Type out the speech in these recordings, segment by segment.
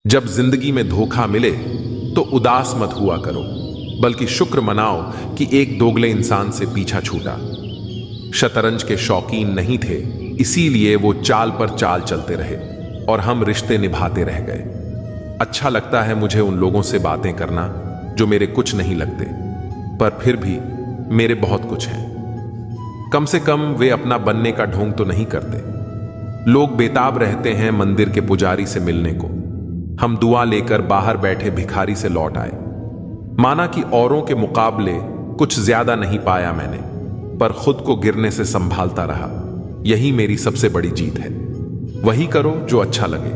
जब जिंदगी में धोखा मिले तो उदास मत हुआ करो, बल्कि शुक्र मनाओ कि एक दोगले इंसान से पीछा छूटा। शतरंज के शौकीन नहीं थे, इसीलिए वो चाल पर चाल चलते रहे और हम रिश्ते निभाते रह गए। अच्छा लगता है मुझे उन लोगों से बातें करना जो मेरे कुछ नहीं लगते, पर फिर भी मेरे बहुत कुछ हैं। कम से कम वे अपना बनने का ढोंग तो नहीं करते। लोग बेताब रहते हैं मंदिर के पुजारी से मिलने को। हम दुआ लेकर बाहर बैठे भिखारी से लौट आए। माना कि औरों के मुकाबले कुछ ज्यादा नहीं पाया मैंने, पर खुद को गिरने से संभालता रहा। यही मेरी सबसे बड़ी जीत है। वही करो जो अच्छा लगे।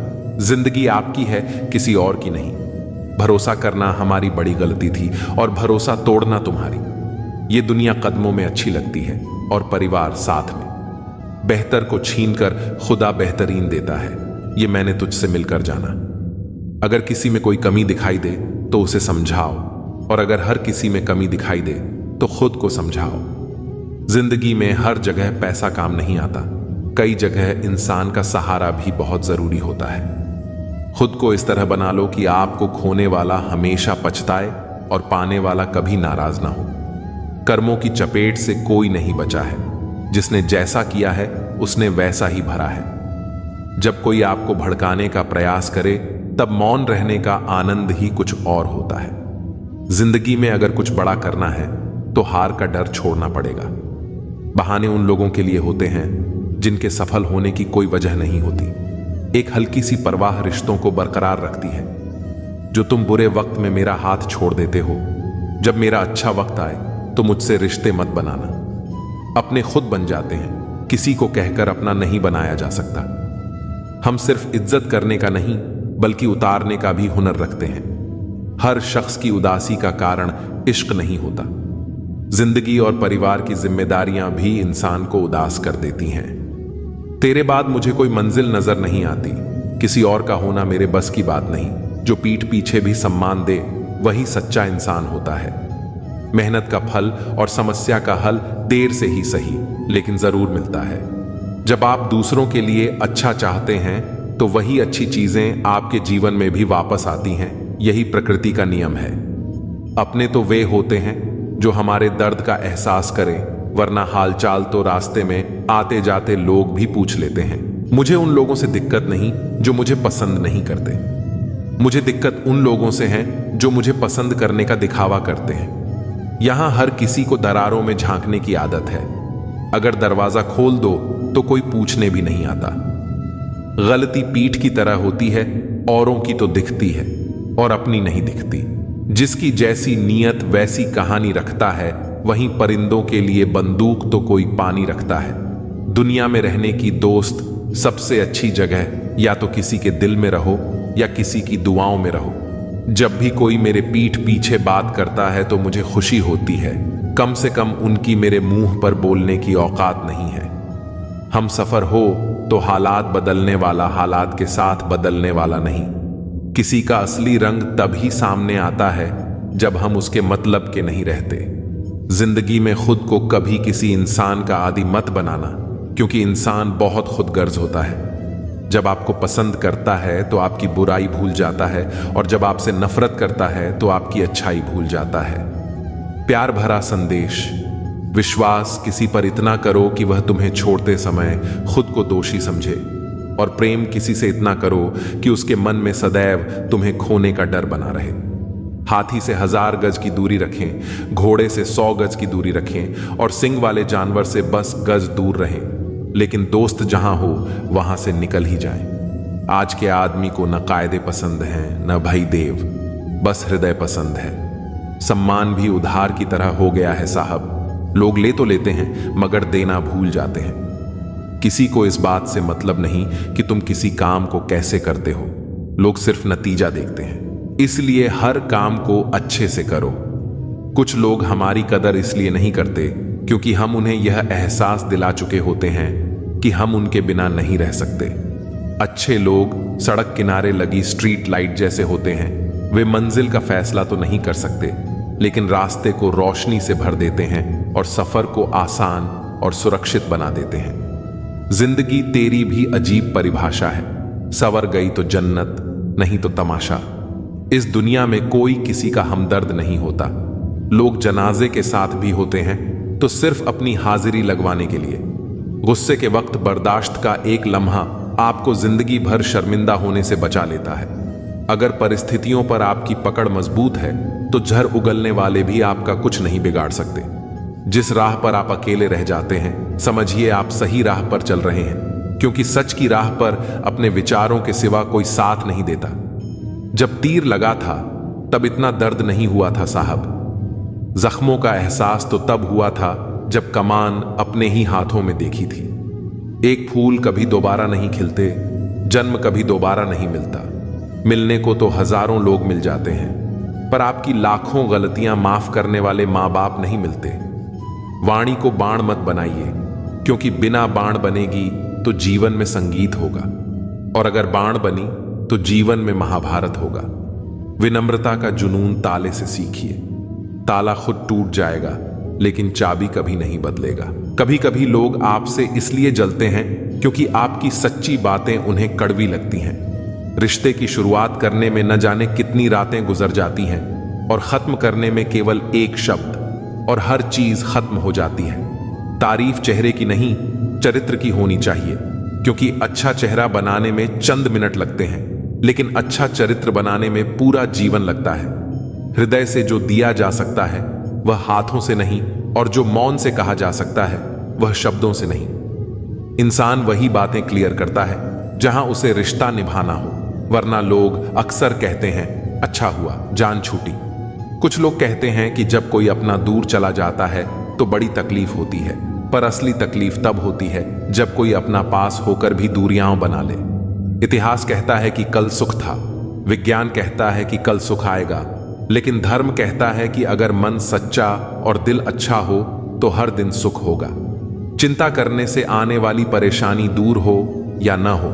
जिंदगी आपकी है, किसी और की नहीं। भरोसा करना हमारी बड़ी गलती थी और भरोसा तोड़ना तुम्हारी। ये दुनिया कदमों में अच्छी लगती है और परिवार साथ में। बेहतर को छीनकर खुदा बेहतरीन देता है, ये मैंने तुझसे मिलकर जाना। अगर किसी में कोई कमी दिखाई दे तो उसे समझाओ, और अगर हर किसी में कमी दिखाई दे तो खुद को समझाओ। जिंदगी में हर जगह पैसा काम नहीं आता। कई जगह इंसान का सहारा भी बहुत जरूरी होता है। खुद को इस तरह बना लो कि आपको खोने वाला हमेशा पछताए और पाने वाला कभी नाराज ना हो। कर्मों की चपेट से कोई नहीं बचा है। जिसने जैसा किया है उसने वैसा ही भरा है। जब कोई आपको भड़काने का प्रयास करे तब मौन रहने का आनंद ही कुछ और होता है। जिंदगी में अगर कुछ बड़ा करना है तो हार का डर छोड़ना पड़ेगा। बहाने उन लोगों के लिए होते हैं जिनके सफल होने की कोई वजह नहीं होती। एक हल्की सी परवाह रिश्तों को बरकरार रखती है। जो तुम बुरे वक्त में मेरा हाथ छोड़ देते हो, जब मेरा अच्छा वक्त आए तो मुझसे रिश्ते मत बनाना। अपने खुद बन जाते हैं, किसी को कहकर अपना नहीं बनाया जा सकता। हम सिर्फ इज्जत करने का नहीं बल्कि उतारने का भी हुनर रखते हैं। हर शख्स की उदासी का कारण इश्क नहीं होता। जिंदगी और परिवार की जिम्मेदारियां भी इंसान को उदास कर देती हैं। तेरे बाद मुझे कोई मंजिल नजर नहीं आती। किसी और का होना मेरे बस की बात नहीं। जो पीठ पीछे भी सम्मान दे वही सच्चा इंसान होता है। मेहनत का फल और समस्या का हल देर से ही सही, लेकिन जरूर मिलता है। जब आप दूसरों के लिए अच्छा चाहते हैं तो वही अच्छी चीजें आपके जीवन में भी वापस आती हैं। यही प्रकृति का नियम है। अपने तो वे होते हैं जो हमारे दर्द का एहसास करें, वरना हालचाल तो रास्ते में आते जाते लोग भी पूछ लेते हैं। मुझे उन लोगों से दिक्कत नहीं जो मुझे पसंद नहीं करते। मुझे दिक्कत उन लोगों से है जो मुझे पसंद करने का दिखावा करते हैं। यहां हर किसी को दरारों में झांकने की आदत है। अगर दरवाजा खोल दो तो कोई पूछने भी नहीं आता। गलती पीठ की तरह होती है, औरों की तो दिखती है और अपनी नहीं दिखती। जिसकी जैसी नीयत वैसी कहानी रखता है, वहीं परिंदों के लिए बंदूक तो कोई पानी रखता है। दुनिया में रहने की दोस्त सबसे अच्छी जगह या तो किसी के दिल में रहो या किसी की दुआओं में रहो। जब भी कोई मेरे पीठ पीछे बात करता है तो मुझे खुशी होती है। कम से कम उनकी मेरे मुंह पर बोलने की औकात नहीं है। हम सफर हो तो हालात बदलने वाला हालात के साथ बदलने वाला नहीं। किसी का असली रंग तभी सामने आता है जब हम उसके मतलब के नहीं रहते। जिंदगी में खुद को कभी किसी इंसान का आदी मत बनाना, क्योंकि इंसान बहुत खुदगर्ज होता है। जब आपको पसंद करता है तो आपकी बुराई भूल जाता है, और जब आपसे नफरत करता है तो आपकी अच्छाई भूल जाता है। प्यार भरा संदेश। विश्वास किसी पर इतना करो कि वह तुम्हें छोड़ते समय खुद को दोषी समझे, और प्रेम किसी से इतना करो कि उसके मन में सदैव तुम्हें खोने का डर बना रहे। हाथी से 1000 गज की दूरी रखें, घोड़े से 100 गज की दूरी रखें, और सिंग वाले जानवर से बस गज दूर रहें, लेकिन दोस्त जहां हो वहां से निकल ही जाएं। आज के आदमी को न कायदे पसंद हैं न भाई देव, बस हृदय पसंद है। सम्मान भी उधार की तरह हो गया है साहब। लोग ले तो लेते हैं मगर देना भूल जाते हैं। किसी को इस बात से मतलब नहीं कि तुम किसी काम को कैसे करते हो। लोग सिर्फ नतीजा देखते हैं, इसलिए हर काम को अच्छे से करो। कुछ लोग हमारी कदर इसलिए नहीं करते क्योंकि हम उन्हें यह एहसास दिला चुके होते हैं कि हम उनके बिना नहीं रह सकते। अच्छे लोग सड़क किनारे लगी स्ट्रीट लाइट जैसे होते हैं। वे मंजिल का फैसला तो नहीं कर सकते, लेकिन रास्ते को रोशनी से भर देते हैं और सफर को आसान और सुरक्षित बना देते हैं। जिंदगी तेरी भी अजीब परिभाषा है। सवर गई तो जन्नत, नहीं तो तमाशा। इस दुनिया में कोई किसी का हमदर्द नहीं होता। लोग जनाजे के साथ भी होते हैं तो सिर्फ अपनी हाजिरी लगवाने के लिए। गुस्से के वक्त बर्दाश्त का एक लम्हा आपको जिंदगी भर शर्मिंदा होने से बचा लेता है। अगर परिस्थितियों पर आपकी पकड़ मजबूत है तो झर उगलने वाले भी आपका कुछ नहीं बिगाड़ सकते। जिस राह पर आप अकेले रह जाते हैं, समझिए आप सही राह पर चल रहे हैं, क्योंकि सच की राह पर अपने विचारों के सिवा कोई साथ नहीं देता। जब तीर लगा था तब इतना दर्द नहीं हुआ था साहब। जख्मों का एहसास तो तब हुआ था जब कमान अपने ही हाथों में देखी थी। एक फूल कभी दोबारा नहीं खिलते, जन्म कभी दोबारा नहीं मिलता। मिलने को तो हजारों लोग मिल जाते हैं, पर आपकी लाखों गलतियां माफ करने वाले माँ बाप नहीं मिलते। वाणी को बाण मत बनाइए, क्योंकि बिना बाण बनेगी तो जीवन में संगीत होगा, और अगर बाण बनी तो जीवन में महाभारत होगा। विनम्रता का जुनून ताले से सीखिए। ताला खुद टूट जाएगा लेकिन चाबी कभी नहीं बदलेगा। कभी कभी लोग आपसे इसलिए जलते हैं क्योंकि आपकी सच्ची बातें उन्हें कड़वी लगती हैं। रिश्ते की शुरुआत करने में न जाने कितनी रातें गुजर जाती हैं और खत्म करने में केवल एक शब्द, और हर चीज खत्म हो जाती है। तारीफ चेहरे की नहीं, चरित्र की होनी चाहिए, क्योंकि अच्छा चेहरा बनाने में चंद मिनट लगते हैं, लेकिन अच्छा चरित्र बनाने में पूरा जीवन लगता है। हृदय से जो दिया जा सकता है वह हाथों से नहीं, और जो मौन से कहा जा सकता है वह शब्दों से नहीं। इंसान वही बातें क्लियर करता है जहां उसे रिश्ता निभाना हो, वरना लोग अक्सर कहते हैं अच्छा हुआ जान छूटी। कुछ लोग कहते हैं कि जब कोई अपना दूर चला जाता है तो बड़ी तकलीफ होती है, पर असली तकलीफ तब होती है जब कोई अपना पास होकर भी दूरियां बना ले। इतिहास कहता है कि कल सुख था, विज्ञान कहता है कि कल सुख आएगा, लेकिन धर्म कहता है कि अगर मन सच्चा और दिल अच्छा हो तो हर दिन सुख होगा। चिंता करने से आने वाली परेशानी दूर हो या न हो,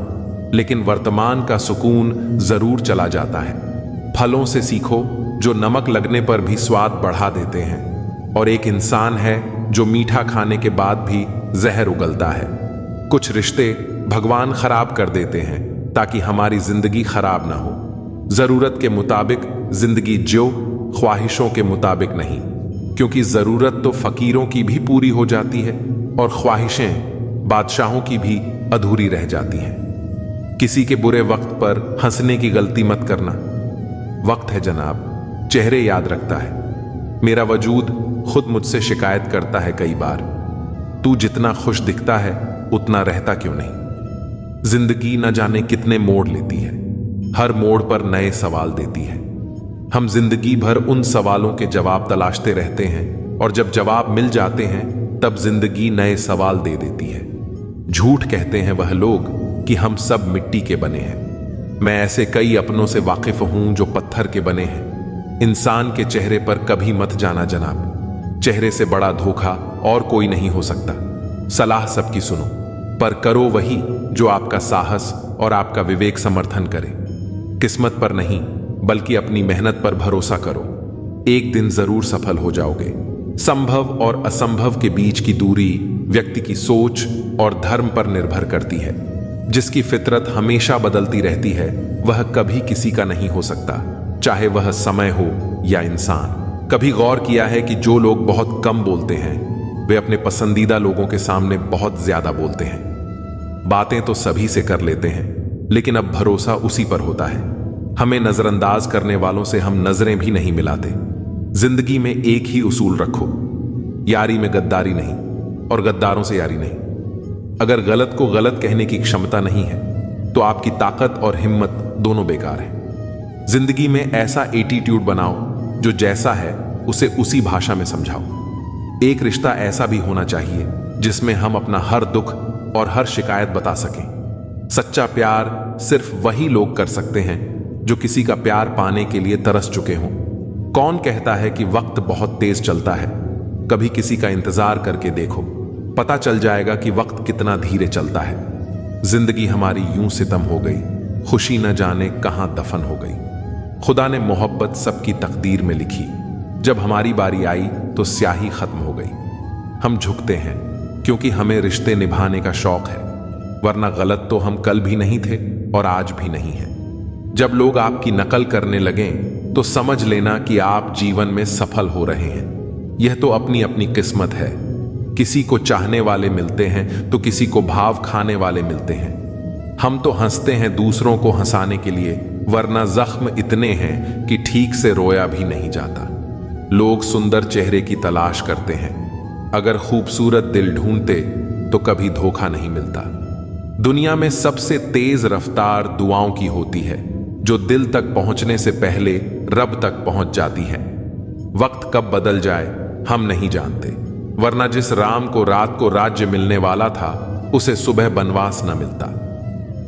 लेकिन वर्तमान का सुकून जरूर चला जाता है। फलों से सीखो जो नमक लगने पर भी स्वाद बढ़ा देते हैं, और एक इंसान है जो मीठा खाने के बाद भी जहर उगलता है। कुछ रिश्ते भगवान खराब कर देते हैं ताकि हमारी जिंदगी खराब ना हो। जरूरत के मुताबिक जिंदगी जो, ख्वाहिशों के मुताबिक नहीं, क्योंकि जरूरत तो फकीरों की भी पूरी हो जाती है और ख्वाहिशें बादशाहों की भी अधूरी रह जाती हैं। किसी के बुरे वक्त पर हंसने की गलती मत करना। वक्त है जनाब, चेहरे याद रखता है। मेरा वजूद खुद मुझसे शिकायत करता है कई बार, तू जितना खुश दिखता है उतना रहता क्यों नहीं। जिंदगी न जाने कितने मोड़ लेती है, हर मोड़ पर नए सवाल देती है। हम जिंदगी भर उन सवालों के जवाब तलाशते रहते हैं, और जब जवाब मिल जाते हैं तब जिंदगी नए सवाल दे देती है। झूठ कहते हैं वह लोग कि हम सब मिट्टी के बने हैं। मैं ऐसे कई अपनों से वाकिफ हूं जो पत्थर के बने हैं। इंसान के चेहरे पर कभी मत जाना जनाब, चेहरे से बड़ा धोखा और कोई नहीं हो सकता। सलाह सबकी सुनो, पर करो वही जो आपका साहस और आपका विवेक समर्थन करे। किस्मत पर नहीं बल्कि अपनी मेहनत पर भरोसा करो, एक दिन जरूर सफल हो जाओगे। संभव और असंभव के बीच की दूरी व्यक्ति की सोच और धर्म पर निर्भर करती है। जिसकी फितरत हमेशा बदलती रहती है वह कभी किसी का नहीं हो सकता, चाहे वह समय हो या इंसान। कभी गौर किया है कि जो लोग बहुत कम बोलते हैं वे अपने पसंदीदा लोगों के सामने बहुत ज्यादा बोलते हैं। बातें तो सभी से कर लेते हैं, लेकिन अब भरोसा उसी पर होता है। हमें नजरअंदाज करने वालों से हम नजरें भी नहीं मिलाते। जिंदगी में एक ही उसूल रखो, यारी में गद्दारी नहीं और गद्दारों से यारी नहीं। अगर गलत को गलत कहने की क्षमता नहीं है तो आपकी ताकत और हिम्मत दोनों बेकार है। जिंदगी में ऐसा एटीट्यूड बनाओ जो जैसा है उसे उसी भाषा में समझाओ। एक रिश्ता ऐसा भी होना चाहिए जिसमें हम अपना हर दुख और हर शिकायत बता सकें। सच्चा प्यार सिर्फ वही लोग कर सकते हैं जो किसी का प्यार पाने के लिए तरस चुके हों। कौन कहता है कि वक्त बहुत तेज चलता है? कभी किसी का इंतजार करके देखो, पता चल जाएगा कि वक्त कितना धीरे चलता है। जिंदगी हमारी यूं सितम हो गई, खुशी न जाने कहां दफन हो गई। खुदा ने मोहब्बत सबकी तकदीर में लिखी, जब हमारी बारी आई तो स्याही खत्म हो गई। हम झुकते हैं क्योंकि हमें रिश्ते निभाने का शौक है, वरना गलत तो हम कल भी नहीं थे और आज भी नहीं है। जब लोग आपकी नकल करने लगें तो समझ लेना कि आप जीवन में सफल हो रहे हैं। यह तो अपनी अपनी किस्मत है। किसी को चाहने वाले मिलते हैं तो किसी को भाव खाने वाले मिलते हैं। हम तो हंसते हैं दूसरों को हंसाने के लिए, वरना जख्म इतने हैं कि ठीक से रोया भी नहीं जाता। लोग सुंदर चेहरे की तलाश करते हैं, अगर खूबसूरत दिल ढूंढते तो कभी धोखा नहीं मिलता। दुनिया में सबसे तेज रफ्तार दुआओं की होती है, जो दिल तक पहुंचने से पहले रब तक पहुंच जाती है। वक्त कब बदल जाए हम नहीं जानते, वरना जिस राम को रात को राज्य मिलने वाला था उसे सुबह बनवास न मिलता।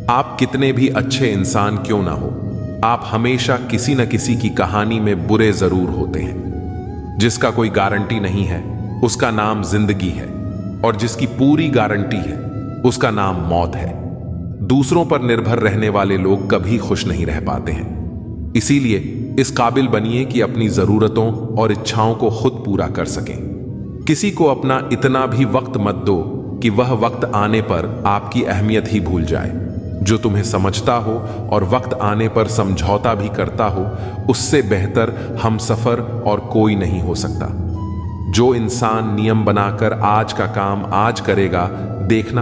आप कितने भी अच्छे इंसान क्यों ना हो, आप हमेशा किसी न किसी की कहानी में बुरे जरूर होते हैं। जिसका कोई गारंटी नहीं है उसका नाम जिंदगी है, और जिसकी पूरी गारंटी है उसका नाम मौत है। दूसरों पर निर्भर रहने वाले लोग कभी खुश नहीं रह पाते हैं। इसीलिए इस काबिल बनिए कि अपनी जरूरतों और इच्छाओं को खुद पूरा कर सकें। किसी को अपना इतना भी वक्त मत दो कि वह वक्त आने पर आपकी अहमियत ही भूल जाए। जो तुम्हें समझता हो और वक्त आने पर समझौता भी करता हो, उससे बेहतर हमसफर और कोई नहीं हो सकता। जो इंसान नियम बनाकर आज का काम आज करेगा, देखना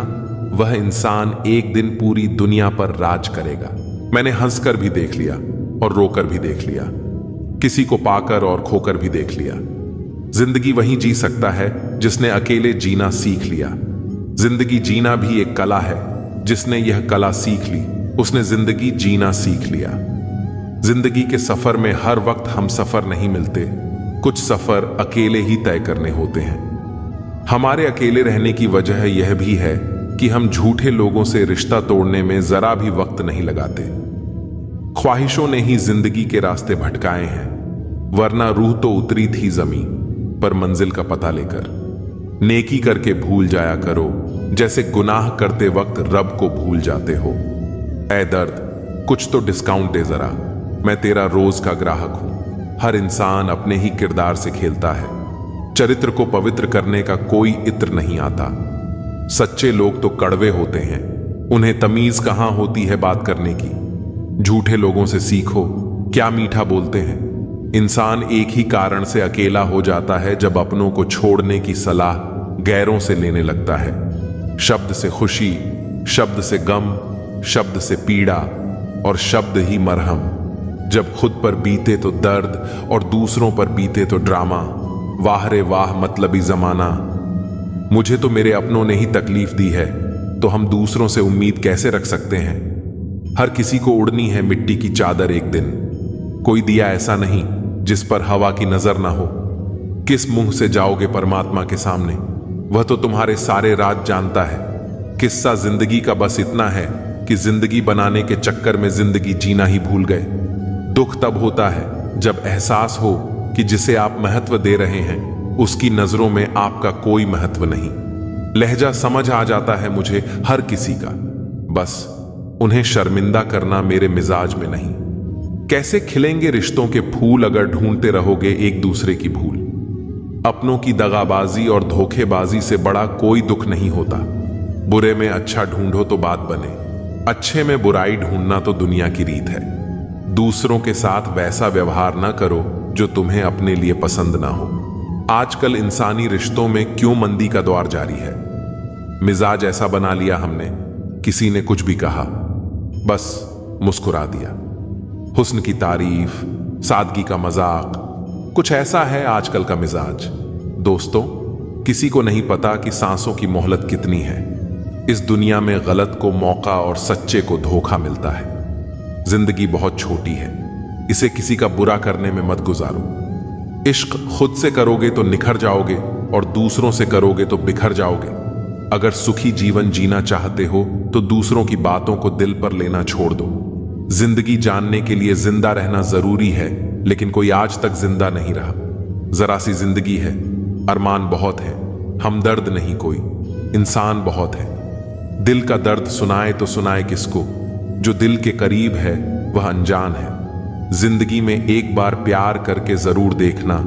वह इंसान एक दिन पूरी दुनिया पर राज करेगा। मैंने हंसकर भी देख लिया और रोकर भी देख लिया, किसी को पाकर और खोकर भी देख लिया। जिंदगी वही जी सकता है जिसने अकेले जीना सीख लिया। जिंदगी जीना भी एक कला है, जिसने यह कला सीख ली उसने जिंदगी जीना सीख लिया। जिंदगी के सफर में हर वक्त हम सफर नहीं मिलते, कुछ सफर अकेले ही तय करने होते हैं। हमारे अकेले रहने की वजह यह भी है कि हम झूठे लोगों से रिश्ता तोड़ने में जरा भी वक्त नहीं लगाते। ख्वाहिशों ने ही जिंदगी के रास्ते भटकाए हैं, वरना रूह तो उतरी थी जमीन पर मंजिल का पता लेकर। नेकी करके भूल जाया करो, जैसे गुनाह करते वक्त रब को भूल जाते हो। ऐ दर्द, कुछ तो डिस्काउंट दे जरा, मैं तेरा रोज का ग्राहक हूं। हर इंसान अपने ही किरदार से खेलता है। चरित्र को पवित्र करने का कोई इत्र नहीं आता। सच्चे लोग तो कड़वे होते हैं, उन्हें तमीज कहां होती है बात करने की। झूठे लोगों से सीखो, क्या मीठा बोलते हैं। इंसान एक ही कारण से अकेला हो जाता है, जब अपनों को छोड़ने की सलाह गैरों से लेने लगता है। शब्द से खुशी, शब्द से गम, शब्द से पीड़ा और शब्द ही मरहम। जब खुद पर बीते तो दर्द और दूसरों पर बीते तो ड्रामा। वाह रे वाह मतलबी जमाना। मुझे तो मेरे अपनों ने ही तकलीफ दी है, तो हम दूसरों से उम्मीद कैसे रख सकते हैं। हर किसी को उड़नी है मिट्टी की चादर एक दिन। कोई दिया ऐसा नहीं जिस पर हवा की नजर ना हो। किस मुंह से जाओगे परमात्मा के सामने, वह तो तुम्हारे सारे राज जानता है। किस्सा जिंदगी का बस इतना है कि जिंदगी बनाने के चक्कर में जिंदगी जीना ही भूल गए। दुख तब होता है जब एहसास हो कि जिसे आप महत्व दे रहे हैं उसकी नजरों में आपका कोई महत्व नहीं। लहजा समझ आ जाता है मुझे हर किसी का, बस उन्हें शर्मिंदा करना मेरे मिजाज में नहीं। कैसे खिलेंगे रिश्तों के फूल अगर ढूंढते रहोगे एक दूसरे की भूल। अपनों की दगाबाजी और धोखेबाजी से बड़ा कोई दुख नहीं होता। बुरे में अच्छा ढूंढो तो बात बने, अच्छे में बुराई ढूंढना तो दुनिया की रीत है। दूसरों के साथ वैसा व्यवहार ना करो जो तुम्हें अपने लिए पसंद ना हो। आजकल इंसानी रिश्तों में क्यों मंदी का दौर जारी है। मिजाज ऐसा बना लिया हमने, किसी ने कुछ भी कहा बस मुस्कुरा दिया। हुस्न की तारीफ, सादगी का मजाक, कुछ ऐसा है आजकल का मिजाज। दोस्तों, किसी को नहीं पता कि सांसों की मोहलत कितनी है। इस दुनिया में गलत को मौका और सच्चे को धोखा मिलता है। जिंदगी बहुत छोटी है, इसे किसी का बुरा करने में मत गुजारो। इश्क खुद से करोगे तो निखर जाओगे और दूसरों से करोगे तो बिखर जाओगे। अगर सुखी जीवन जीना चाहते हो तो दूसरों की बातों को दिल पर लेना छोड़ दो। जिंदगी जानने के लिए जिंदा रहना जरूरी है, लेकिन कोई आज तक जिंदा नहीं रहा। जरा सी जिंदगी है, अरमान बहुत है, हमदर्द नहीं कोई, इंसान बहुत है। दिल का दर्द सुनाए तो सुनाए किसको, जो दिल के करीब है वह अनजान है। जिंदगी में एक बार प्यार करके जरूर देखना,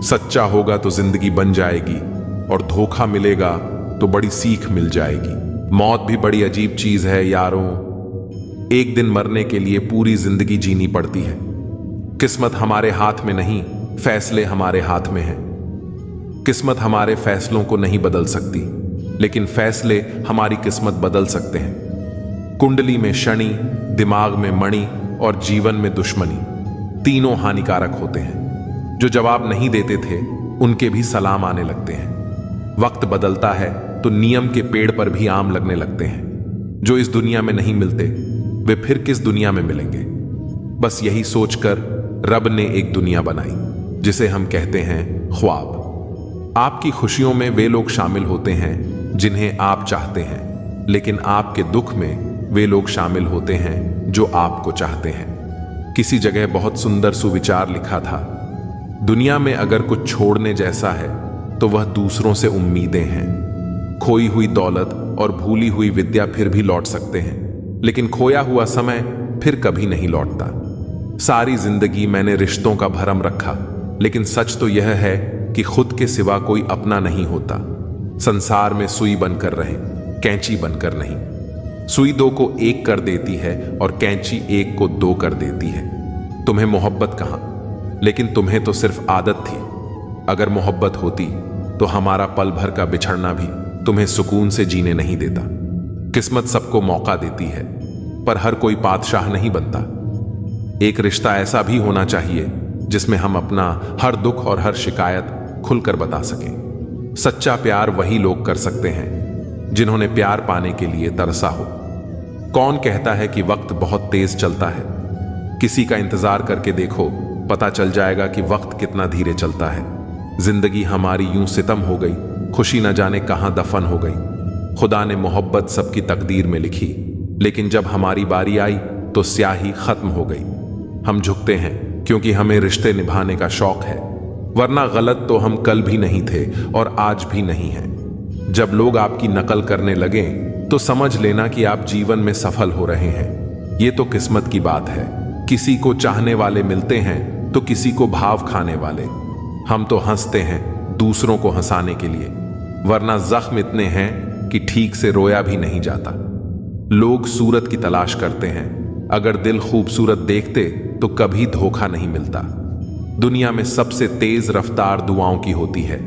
सच्चा होगा तो जिंदगी बन जाएगी और धोखा मिलेगा तो बड़ी सीख मिल जाएगी। मौत भी बड़ी अजीब चीज है यारों, एक दिन मरने के लिए पूरी जिंदगी जीनी पड़ती है। किस्मत हमारे हाथ में नहीं, फैसले हमारे हाथ में हैं। किस्मत हमारे फैसलों को नहीं बदल सकती, लेकिन फैसले हमारी किस्मत बदल सकते हैं। कुंडली में शनि, दिमाग में मणि और जीवन में दुश्मनी, तीनों हानिकारक होते हैं। जो जवाब नहीं देते थे उनके भी सलाम आने लगते हैं। वक्त बदलता है तो नियम के पेड़ पर भी आम लगने लगते हैं। जो इस दुनिया में नहीं मिलते वे फिर किस दुनिया में मिलेंगे। बस यही सोचकर रब ने एक दुनिया बनाई जिसे हम कहते हैं ख्वाब। आपकी खुशियों में वे लोग शामिल होते हैं जिन्हें आप चाहते हैं, लेकिन आपके दुख में वे लोग शामिल होते हैं जो आपको चाहते हैं। किसी जगह बहुत सुंदर सुविचार लिखा था, दुनिया में अगर कुछ छोड़ने जैसा है तो वह दूसरों से उम्मीदें हैं। खोई हुई दौलत और भूली हुई विद्या फिर भी लौट सकते हैं, लेकिन खोया हुआ समय फिर कभी नहीं लौटता। सारी जिंदगी मैंने रिश्तों का भरम रखा, लेकिन सच तो यह है कि खुद के सिवा कोई अपना नहीं होता। संसार में सुई बनकर रहे, कैंची बनकर नहीं। सुई दो को एक कर देती है और कैंची एक को दो कर देती है। तुम्हें मोहब्बत कहां, लेकिन तुम्हें तो सिर्फ आदत थी। अगर मोहब्बत होती तो हमारा पल भर का बिछड़ना भी तुम्हें सुकून से जीने नहीं देता। किस्मत सबको मौका देती है, पर हर कोई बादशाह नहीं बनता। एक रिश्ता ऐसा भी होना चाहिए जिसमें हम अपना हर दुख और हर शिकायत खुलकर बता सकें। सच्चा प्यार वही लोग कर सकते हैं जिन्होंने प्यार पाने के लिए तरसा हो। कौन कहता है कि वक्त बहुत तेज चलता है? किसी का इंतजार करके देखो, पता चल जाएगा कि वक्त कितना धीरे चलता है। जिंदगी हमारी यूं सितम हो गई, खुशी न जाने कहां दफन हो गई। खुदा ने मोहब्बत सबकी तकदीर में लिखी, लेकिन जब हमारी बारी आई तो स्याही खत्म हो गई। हम झुकते हैं क्योंकि हमें रिश्ते निभाने का शौक है, वरना गलत तो हम कल भी नहीं थे और आज भी नहीं हैं। जब लोग आपकी नकल करने लगे तो समझ लेना कि आप जीवन में सफल हो रहे हैं। ये तो किस्मत की बात है। किसी को चाहने वाले मिलते हैं तो किसी को भाव खाने वाले। हम तो हंसते हैं दूसरों को हंसाने के लिए, वरना जख्म इतने हैं कि ठीक से रोया भी नहीं जाता। लोग सूरत की तलाश करते हैं, अगर दिल खूबसूरत देखते तो कभी धोखा नहीं मिलता। दुनिया में सबसे तेज रफ्तार दुआओं की होती है,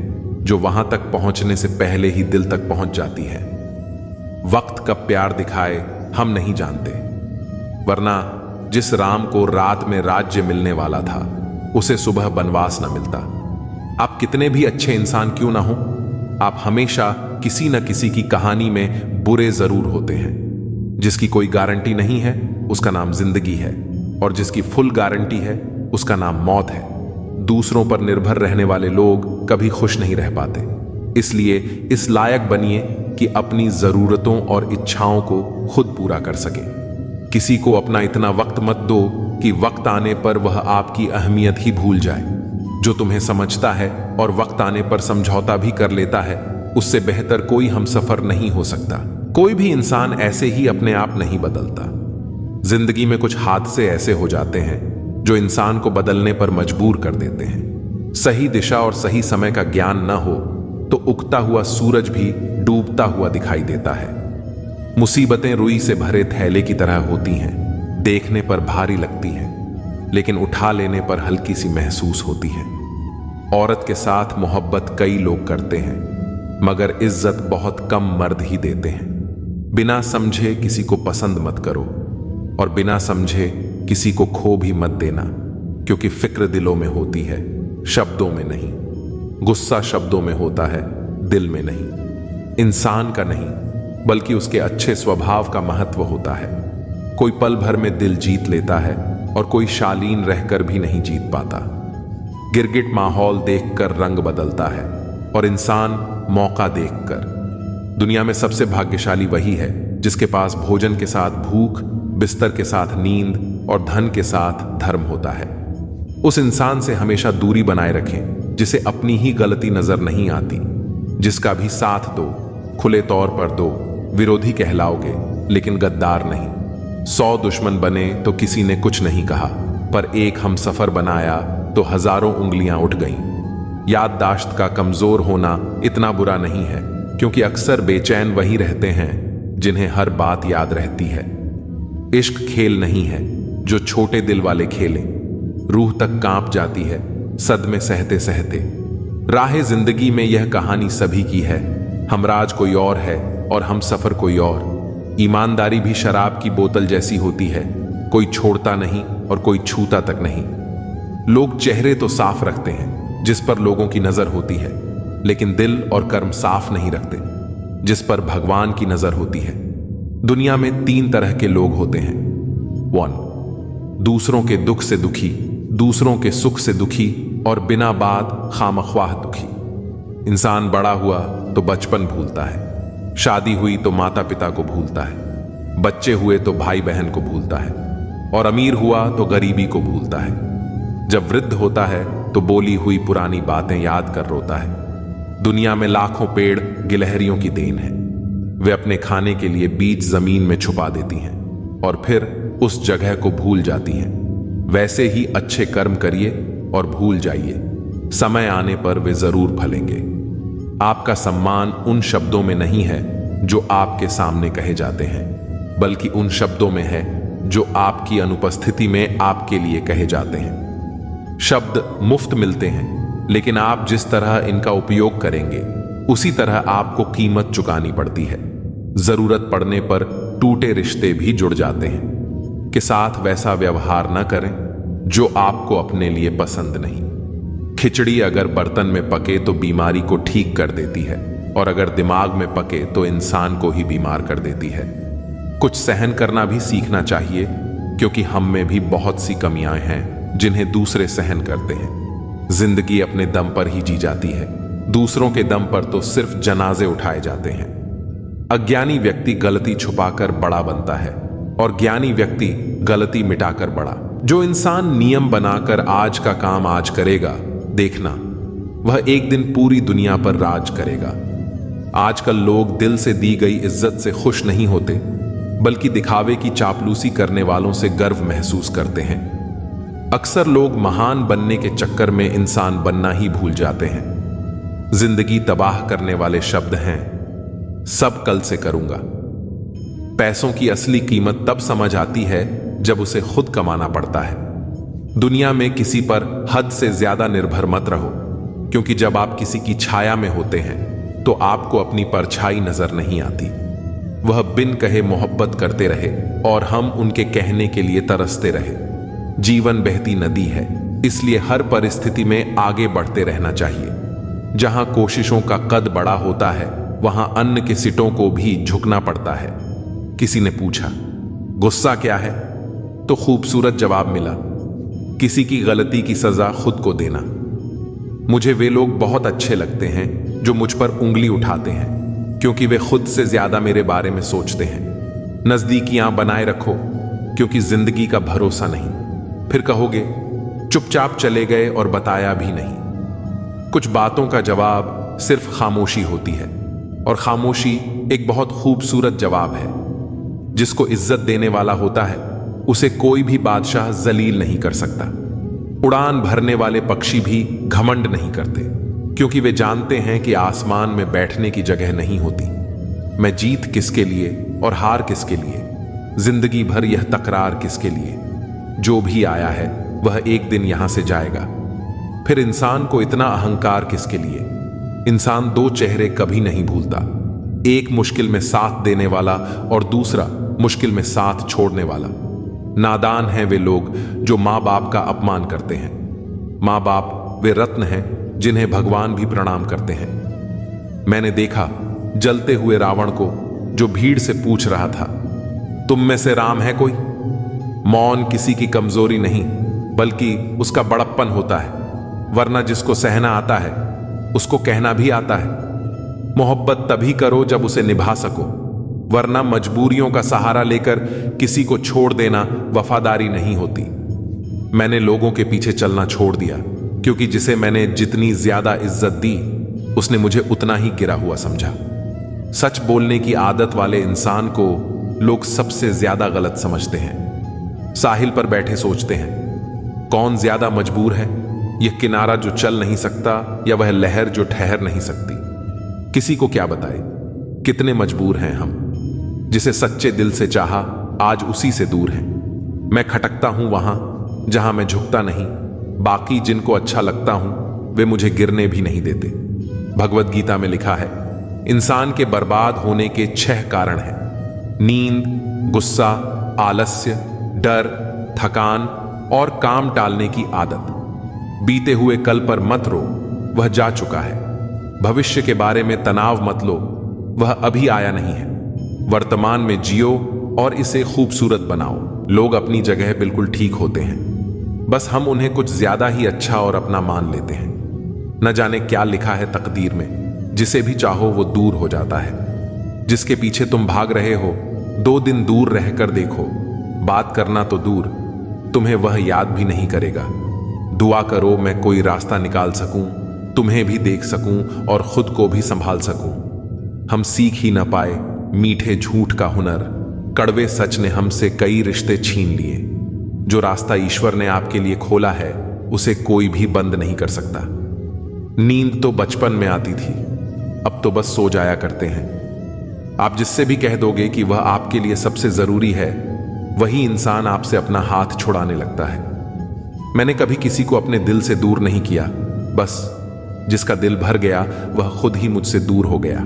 जो वहां तक पहुंचने से पहले ही दिल तक पहुंच जाती है। वक्त कब प्यार दिखाए हम नहीं जानते, वरना जिस राम को रात में राज्य मिलने वाला था उसे सुबह बनवास न मिलता। आप कितने भी अच्छे इंसान क्यों ना हो, आप हमेशा किसी न किसी की कहानी में बुरे जरूर होते हैं। जिसकी कोई गारंटी नहीं है उसका नाम जिंदगी है, और जिसकी फुल गारंटी है उसका नाम मौत है। दूसरों पर निर्भर रहने वाले लोग कभी खुश नहीं रह पाते। इसलिए इस लायक बनिए कि अपनी जरूरतों और इच्छाओं को खुद पूरा कर सके। किसी को अपना इतना वक्त मत दो कि वक्त आने पर वह आपकी अहमियत ही भूल जाए। जो तुम्हें समझता है और वक्त आने पर समझौता भी कर लेता है, उससे बेहतर कोई हमसफर नहीं हो सकता। कोई भी इंसान ऐसे ही अपने आप नहीं बदलता। जिंदगी में कुछ हादसे ऐसे हो जाते हैं जो इंसान को बदलने पर मजबूर कर देते हैं। सही दिशा और सही समय का ज्ञान न हो तो उगता हुआ सूरज भी डूबता हुआ दिखाई देता है। मुसीबतें रुई से भरे थैले की तरह होती हैं, देखने पर भारी लगती हैं, लेकिन उठा लेने पर हल्की सी महसूस होती है। औरत के साथ मोहब्बत कई लोग करते हैं, मगर इज्जत बहुत कम मर्द ही देते हैं। बिना समझे किसी को पसंद मत करो, और बिना समझे किसी को खो भी मत देना, क्योंकि फिक्र दिलों में होती है, शब्दों में नहीं। गुस्सा शब्दों में होता है, दिल में नहीं। इंसान का नहीं, बल्कि उसके अच्छे स्वभाव का महत्व होता है। कोई पल भर में दिल जीत लेता है और कोई शालीन रहकर भी नहीं जीत पाता। गिरगिट माहौल देखकर रंग बदलता है और इंसान मौका देखकर। दुनिया में सबसे भाग्यशाली वही है जिसके पास भोजन के साथ भूख, बिस्तर के साथ नींद और धन के साथ धर्म होता है। उस इंसान से हमेशा दूरी बनाए रखें जिसे अपनी ही गलती नजर नहीं आती। जिसका भी साथ दो, खुले तौर पर दो, विरोधी कहलाओगे लेकिन गद्दार नहीं। 100 दुश्मन बने तो किसी ने कुछ नहीं कहा, पर एक हमसफर बनाया तो हजारों उंगलियां उठ गईं। याददाश्त का कमजोर होना इतना बुरा नहीं है, क्योंकि अक्सर बेचैन वही रहते हैं जिन्हें हर बात याद रहती है। इश्क खेल नहीं है जो छोटे दिल वाले खेले, रूह तक कांप जाती है सदमे सहते सहते। राह जिंदगी में यह कहानी सभी की है, हमराज कोई और है और हम सफर कोई और। ईमानदारी भी शराब की बोतल जैसी होती है, कोई छोड़ता नहीं और कोई छूता तक नहीं। लोग चेहरे तो साफ रखते हैं जिस पर लोगों की नजर होती है, लेकिन दिल और कर्म साफ नहीं रखते जिस पर भगवान की नजर होती है। दुनिया में 3 तरह के लोग होते हैं। 1, दूसरों के दुख से दुखी, दूसरों के सुख से दुखी और बिना बात खामख्वाह दुखी। इंसान बड़ा हुआ तो बचपन भूलता है, शादी हुई तो माता पिता को भूलता है, बच्चे हुए तो भाई बहन को भूलता है, और अमीर हुआ तो गरीबी को भूलता है। जब वृद्ध होता है तो बोली हुई पुरानी बातें याद कर रोता है। दुनिया में लाखों पेड़ गिलहरियों की देन है, वे अपने खाने के लिए बीज जमीन में छुपा देती हैं और फिर उस जगह को भूल जाती हैं। वैसे ही अच्छे कर्म करिए और भूल जाइए, समय आने पर वे जरूर फलेंगे। आपका सम्मान उन शब्दों में नहीं है जो आपके सामने कहे जाते हैं, बल्कि उन शब्दों में है जो आपकी अनुपस्थिति में आपके लिए कहे जाते हैं। शब्द मुफ्त मिलते हैं, लेकिन आप जिस तरह इनका उपयोग करेंगे उसी तरह आपको कीमत चुकानी पड़ती है। जरूरत पड़ने पर टूटे रिश्ते भी जुड़ जाते हैं के साथ वैसा व्यवहार न करें जो आपको अपने लिए पसंद नहीं। खिचड़ी अगर बर्तन में पके तो बीमारी को ठीक कर देती है, और अगर दिमाग में पके तो इंसान को ही बीमार कर देती है। कुछ सहन करना भी सीखना चाहिए, क्योंकि हम में भी बहुत सी कमियां हैं जिन्हें दूसरे सहन करते हैं। जिंदगी अपने दम पर ही जी जाती है, दूसरों के दम पर तो सिर्फ जनाजे उठाए जाते हैं। अज्ञानी व्यक्ति गलती छुपाकर बड़ा बनता है और ज्ञानी व्यक्ति गलती मिटाकर बड़ा। जो इंसान नियम बनाकर आज का काम आज करेगा, देखना वह एक दिन पूरी दुनिया पर राज करेगा। आजकल लोग दिल से दी गई इज्जत से खुश नहीं होते, बल्कि दिखावे की चापलूसी करने वालों से गर्व महसूस करते हैं। अक्सर लोग महान बनने के चक्कर में इंसान बनना ही भूल जाते हैं। जिंदगी तबाह करने वाले शब्द हैं, सब कल से करूंगा। पैसों की असली कीमत तब समझ आती है जब उसे खुद कमाना पड़ता है। दुनिया में किसी पर हद से ज्यादा निर्भर मत रहो, क्योंकि जब आप किसी की छाया में होते हैं तो आपको अपनी परछाई नजर नहीं आती। वह बिन कहे मोहब्बत करते रहे और हम उनके कहने के लिए तरसते रहे। जीवन बहती नदी है, इसलिए हर परिस्थिति में आगे बढ़ते रहना चाहिए। जहां कोशिशों का कद बड़ा होता है, वहां अन्न के सिटों को भी झुकना पड़ता है। किसी ने पूछा, गुस्सा क्या है? तो खूबसूरत जवाब मिला, किसी की गलती की सजा खुद को देना। मुझे वे लोग बहुत अच्छे लगते हैं जो मुझ पर उंगली उठाते हैं, क्योंकि वे खुद से ज्यादा मेरे बारे में सोचते हैं। नजदीकियां बनाए रखो, क्योंकि जिंदगी का भरोसा नहीं। फिर कहोगे चुपचाप चले गए और बताया भी नहीं। कुछ बातों का जवाब सिर्फ खामोशी होती है, और खामोशी एक बहुत खूबसूरत जवाब है। जिसको इज्जत देने वाला होता है उसे कोई भी बादशाह जलील नहीं कर सकता। उड़ान भरने वाले पक्षी भी घमंड नहीं करते, क्योंकि वे जानते हैं कि आसमान में बैठने की जगह नहीं होती। मैं जीत किसके लिए और हार किसके लिए, जिंदगी भर यह तकरार किसके लिए। जो भी आया है वह एक दिन यहां से जाएगा। फिर इंसान को इतना अहंकार किसके लिए। इंसान 2 चेहरे कभी नहीं भूलता, एक मुश्किल में साथ देने वाला और दूसरा मुश्किल में साथ छोड़ने वाला। नादान हैं वे लोग जो माँ बाप का अपमान करते हैं। माँ बाप वे रत्न हैं जिन्हें भगवान भी प्रणाम करते हैं। मैंने देखा जलते हुए रावण को जो भीड़ से पूछ रहा था, तुम में से राम है कोई? मौन किसी की कमजोरी नहीं, बल्कि उसका बड़प्पन होता है। वरना जिसको सहना आता है उसको कहना भी आता है। मोहब्बत तभी करो जब उसे निभा सको, वरना मजबूरियों का सहारा लेकर किसी को छोड़ देना वफादारी नहीं होती। मैंने लोगों के पीछे चलना छोड़ दिया, क्योंकि जिसे मैंने जितनी ज्यादा इज्जत दी उसने मुझे उतना ही गिरा हुआ समझा। सच बोलने की आदत वाले इंसान को लोग सबसे ज्यादा गलत समझते हैं। साहिल पर बैठे सोचते हैं, कौन ज्यादा मजबूर है, यह किनारा जो चल नहीं सकता या वह लहर जो ठहर नहीं सकती। किसी को क्या बताए कितने मजबूर हैं हम। जिसे सच्चे दिल से चाहा आज उसी से दूर हैं। मैं खटकता हूं वहां जहां मैं झुकता नहीं। बाकी जिनको अच्छा लगता हूं वे मुझे गिरने भी नहीं देते। भगवत गीता में लिखा है, इंसान के बर्बाद होने के 6 कारण हैं: नींद, गुस्सा, आलस्य, डर, थकान और काम टालने की आदत। बीते हुए कल पर मत रो, वह जा चुका है। भविष्य के बारे में तनाव मत लो, वह अभी आया नहीं है। वर्तमान में जियो और इसे खूबसूरत बनाओ। लोग अपनी जगह बिल्कुल ठीक होते हैं, बस हम उन्हें कुछ ज्यादा ही अच्छा और अपना मान लेते हैं। न जाने क्या लिखा है तकदीर में, जिसे भी चाहो वो दूर हो जाता है। जिसके पीछे तुम भाग रहे हो 2 दिन दूर रहकर देखो, बात करना तो दूर, तुम्हें वह याद भी नहीं करेगा। दुआ करो मैं कोई रास्ता निकाल सकूं, तुम्हें भी देख सकूं और खुद को भी संभाल सकूं। हम सीख ही न पाए मीठे झूठ का हुनर, कड़वे सच ने हमसे कई रिश्ते छीन लिए। जो रास्ता ईश्वर ने आपके लिए खोला है उसे कोई भी बंद नहीं कर सकता। नींद तो बचपन में आती थी, अब तो बस सो जाया करते हैं। आप जिससे भी कह दोगे कि वह आपके लिए सबसे जरूरी है, वही इंसान आपसे अपना हाथ छुड़ाने लगता है। मैंने कभी किसी को अपने दिल से दूर नहीं किया, बस जिसका दिल भर गया वह खुद ही मुझसे दूर हो गया।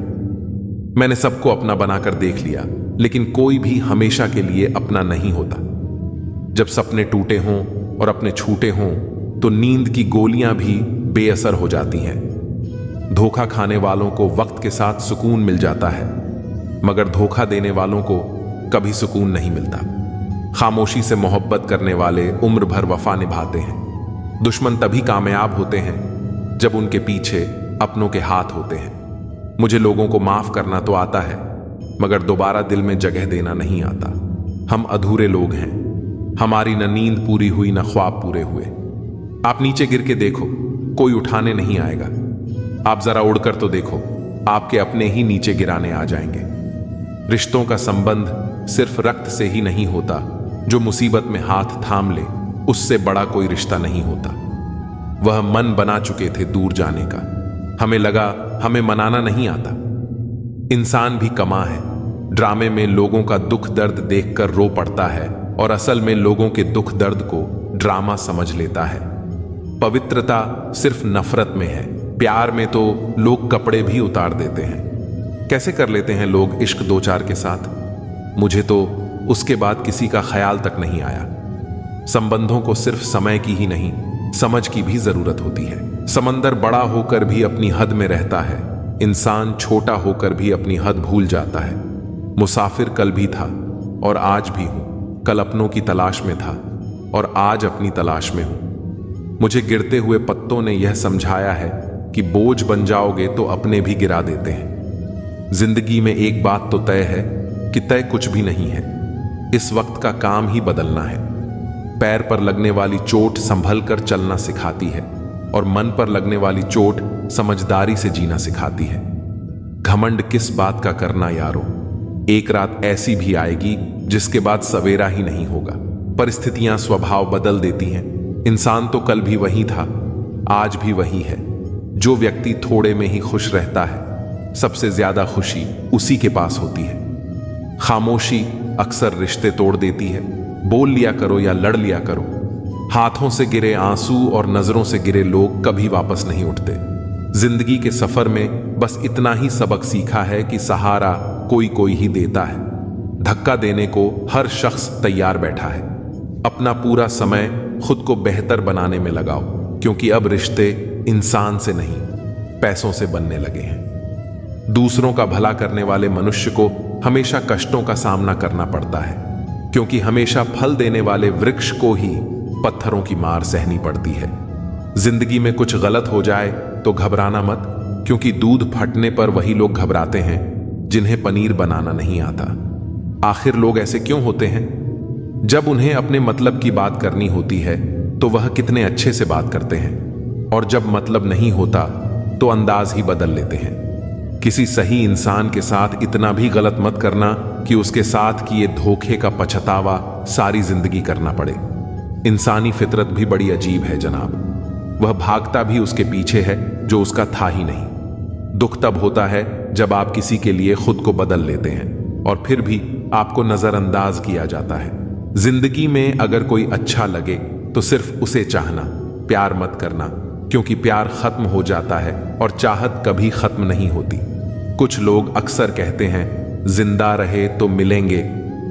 मैंने सबको अपना बनाकर देख लिया, लेकिन कोई भी हमेशा के लिए अपना नहीं होता। जब सपने टूटे हों और अपने छूटे हों तो नींद की गोलियां भी बेअसर हो जाती हैं। धोखा खाने वालों को वक्त के साथ सुकून मिल जाता है, मगर धोखा देने वालों को कभी सुकून नहीं मिलता। खामोशी से मोहब्बत करने वाले उम्र भर वफा निभाते हैं। दुश्मन तभी कामयाब होते हैं जब उनके पीछे अपनों के हाथ होते हैं। मुझे लोगों को माफ करना तो आता है, मगर दोबारा दिल में जगह देना नहीं आता। हम अधूरे लोग हैं, हमारी न नींद पूरी हुई न ख्वाब पूरे हुए। आप नीचे गिर के देखो, कोई उठाने नहीं आएगा। आप जरा उड़कर तो देखो, आपके अपने ही नीचे गिराने आ जाएंगे। रिश्तों का संबंध सिर्फ रक्त से ही नहीं होता, जो मुसीबत में हाथ थाम ले उससे बड़ा कोई रिश्ता नहीं होता। वह मन बना चुके थे दूर जाने का, हमें लगा हमें मनाना नहीं आता। इंसान भी कमा है, ड्रामे में लोगों का दुख दर्द देखकर रो पड़ता है और असल में लोगों के दुख दर्द को ड्रामा समझ लेता है। पवित्रता सिर्फ नफरत में है, प्यार में तो लोग कपड़े भी उतार देते हैं। कैसे कर लेते हैं लोग इश्क 2-4 के साथ, मुझे तो उसके बाद किसी का ख्याल तक नहीं आया। संबंधों को सिर्फ समय की ही नहीं, समझ की भी जरूरत होती है। समंदर बड़ा होकर भी अपनी हद में रहता है, इंसान छोटा होकर भी अपनी हद भूल जाता है। मुसाफिर कल भी था और आज भी हूं, कल अपनों की तलाश में था और आज अपनी तलाश में हूं। मुझे गिरते हुए पत्तों ने यह समझाया है कि बोझ बन जाओगे तो अपने भी गिरा देते हैं। जिंदगी में एक बात तो तय है कि तय कुछ भी नहीं है, इस वक्त का काम ही बदलना है। पैर पर लगने वाली चोट संभल कर चलना सिखाती है और मन पर लगने वाली चोट समझदारी से जीना सिखाती है। घमंड किस बात का करना यारो, एक रात ऐसी भी आएगी जिसके बाद सवेरा ही नहीं होगा। परिस्थितियां स्वभाव बदल देती हैं, इंसान तो कल भी वही था, आज भी वही है। जो व्यक्ति थोड़े में ही खुश रहता है, सबसे ज्यादा खुशी उसी के पास होती है। खामोशी अक्सर रिश्ते तोड़ देती है। बोल लिया करो या लड़ लिया करो। हाथों से गिरे आंसू और नजरों से गिरे लोग कभी वापस नहीं उठते। जिंदगी के सफर में बस इतना ही सबक सीखा है कि सहारा कोई कोई ही देता है। धक्का देने को हर शख्स तैयार बैठा है। अपना पूरा समय खुद को बेहतर बनाने में लगाओ, क्योंकि अब रिश्ते इंसान से नहीं पैसों से बनने लगे हैं। दूसरों का भला करने वाले मनुष्य को हमेशा कष्टों का सामना करना पड़ता है, क्योंकि हमेशा फल देने वाले वृक्ष को ही पत्थरों की मार सहनी पड़ती है। जिंदगी में कुछ गलत हो जाए तो घबराना मत, क्योंकि दूध फटने पर वही लोग घबराते हैं जिन्हें पनीर बनाना नहीं आता। आखिर लोग ऐसे क्यों होते हैं? जब उन्हें अपने मतलब की बात करनी होती है तो वह कितने अच्छे से बात करते हैं, और जब मतलब नहीं होता तो अंदाज ही बदल लेते हैं। किसी सही इंसान के साथ इतना भी गलत मत करना कि उसके साथ किए धोखे का पछतावा सारी जिंदगी करना पड़े। इंसानी फितरत भी बड़ी अजीब है जनाब, वह भागता भी उसके पीछे है जो उसका था ही नहीं। दुख तब होता है जब आप किसी के लिए खुद को बदल लेते हैं और फिर भी आपको नजरअंदाज किया जाता है। जिंदगी में अगर कोई अच्छा लगे तो सिर्फ उसे चाहना, प्यार मत करना, क्योंकि प्यार खत्म हो जाता है और चाहत कभी खत्म नहीं होती। कुछ लोग अक्सर कहते हैं जिंदा रहे तो मिलेंगे,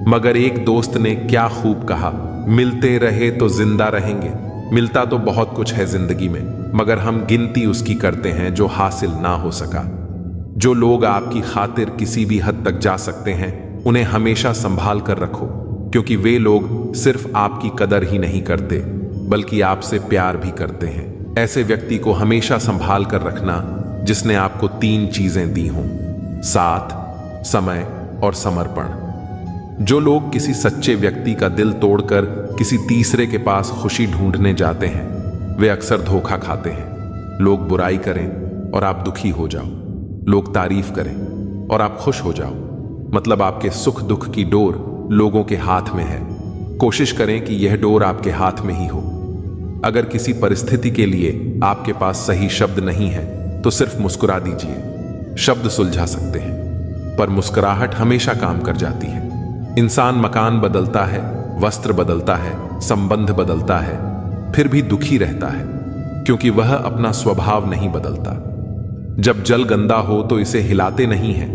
मगर एक दोस्त ने क्या खूब कहा, मिलते रहे तो जिंदा रहेंगे। मिलता तो बहुत कुछ है जिंदगी में, मगर हम गिनती उसकी करते हैं जो हासिल ना हो सका। जो लोग आपकी खातिर किसी भी हद तक जा सकते हैं, उन्हें हमेशा संभाल कर रखो, क्योंकि वे लोग सिर्फ आपकी कदर ही नहीं करते बल्कि आपसे प्यार भी करते हैं। ऐसे व्यक्ति को हमेशा संभाल कर रखना जिसने आपको 3 चीजें दी हों: साथ, समय और समर्पण। जो लोग किसी सच्चे व्यक्ति का दिल तोड़कर किसी तीसरे के पास खुशी ढूंढने जाते हैं, वे अक्सर धोखा खाते हैं। लोग बुराई करें और आप दुखी हो जाओ, लोग तारीफ करें और आप खुश हो जाओ, मतलब आपके सुख दुख की डोर लोगों के हाथ में है। कोशिश करें कि यह डोर आपके हाथ में ही हो। अगर किसी परिस्थिति के लिए आपके पास सही शब्द नहीं है तो सिर्फ मुस्कुरा दीजिए। शब्द सुलझा सकते हैं, पर मुस्कुराहट हमेशा काम कर जाती है। इंसान मकान बदलता है, वस्त्र बदलता है, संबंध बदलता है, फिर भी दुखी रहता है, क्योंकि वह अपना स्वभाव नहीं बदलता। जब जल गंदा हो तो इसे हिलाते नहीं हैं,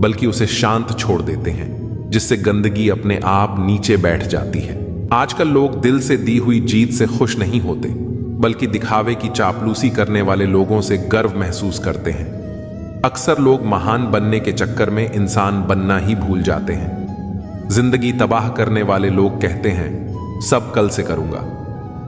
बल्कि उसे शांत छोड़ देते हैं, जिससे गंदगी अपने आप नीचे बैठ जाती है। आजकल लोग दिल से दी हुई जीत से खुश नहीं होते, बल्कि दिखावे की चापलूसी करने वाले लोगों से गर्व महसूस करते हैं। अक्सर लोग महान बनने के चक्कर में इंसान बनना ही भूल जाते हैं। जिंदगी तबाह करने वाले लोग कहते हैं सब कल से करूंगा।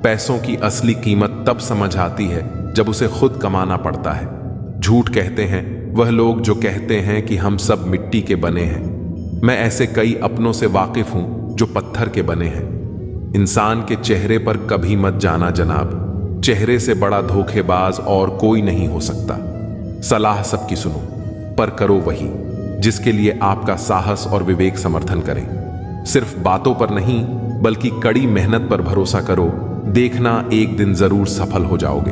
पैसों की असली कीमत तब समझ आती है जब उसे खुद कमाना पड़ता है। झूठ कहते हैं वह लोग जो कहते हैं कि हम सब मिट्टी के बने हैं। मैं ऐसे कई अपनों से वाकिफ हूं जो पत्थर के बने हैं। इंसान के चेहरे पर कभी मत जाना जनाब, चेहरे से बड़ा धोखेबाज और कोई नहीं हो सकता। सलाह सबकी सुनो, पर करो वही जिसके लिए आपका साहस और विवेक समर्थन करें। सिर्फ बातों पर नहीं, बल्कि कड़ी मेहनत पर भरोसा करो, देखना एक दिन जरूर सफल हो जाओगे।